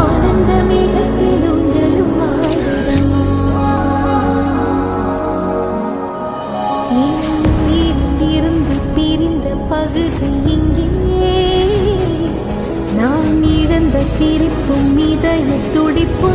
ஆனந்த மேகத்தில் ஊஞ்சலும் ஆடுதம்மா. என் உயிரிலிருந்து பிரிந்த பகுதி இங்கே, நான் இழந்த சிரிப்பும் இதய துடிப்பும்